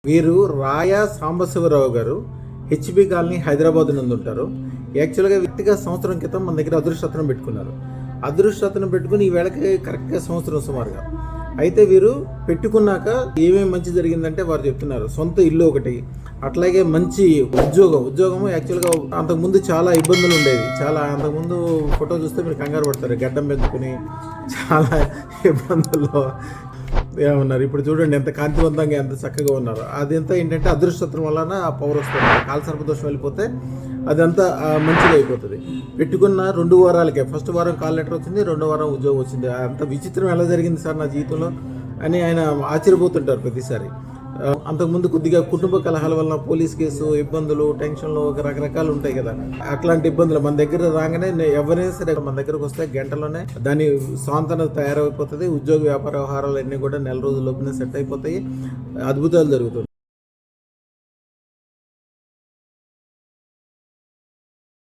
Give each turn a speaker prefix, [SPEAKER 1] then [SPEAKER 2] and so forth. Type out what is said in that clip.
[SPEAKER 1] వీరు రాయ సాంబశివరావు గారు హెచ్బి కాలనీ హైదరాబాద్ నుండి ఉంటారు. యాక్చువల్గా వ్యక్తిగత సంవత్సరం క్రితం మన దగ్గర అదృష్టరత్నం పెట్టుకున్నారు. అదృష్టరత్నం పెట్టుకుని ఈ వేళకి కరెక్ట్గా సంవత్సరం సుమారుగా. అయితే వీరు పెట్టుకున్నాక ఏమేమి మంచి జరిగిందంటే వారు చెప్తున్నారు. సొంత ఇల్లు ఒకటి, అట్లాగే మంచి ఉద్యోగము యాక్చువల్గా అంతకుముందు చాలా ఇబ్బందులు ఉండేవి. అంతకుముందు ఫోటో చూస్తే మీరు కంగారు పడతారు. గడ్డం పెంచుకుని చాలా ఇబ్బందుల్లో ఉన్నారు. ఇప్పుడు చూడండి ఎంత కాంతివంతంగా ఎంత చక్కగా ఉన్నారు. అదంతా ఏంటంటే అదృష్టత్వం వలన ఆ పవర్ వస్తుంది. కాలసర్పదోషం వెళ్ళిపోతే అదంతా మంచిగా అయిపోతుంది. పెట్టుకున్న 2 వారాలకే ఫస్ట్ వారం కాల్ లెటర్ వచ్చింది, 2వ వారం ఉద్యోగం వచ్చింది. అంత విచిత్రం ఎలా జరిగింది సార్ నా జీవితంలో అని ఆయన ఆశ్చర్యపోతుంటారు ప్రతిసారి. అంతకుముందు కొద్దిగా కుటుంబ కలహాల వలన పోలీస్ కేసు ఇబ్బందులు, టెన్షన్లు రకరకాలు ఉంటాయి కదా. అట్లాంటి ఇబ్బందులు మన దగ్గర రాగానే ఎవరైనా సరే మన దగ్గరకు వస్తే గంటలోనే దాని స్వాంతన తయారైపోతుంది. ఉద్యోగ వ్యాపార వ్యవహారాలు అన్నీ కూడా నెల రోజుల్లోపునే సెట్ అయిపోతాయి. అద్భుతాలు జరుగుతాయి.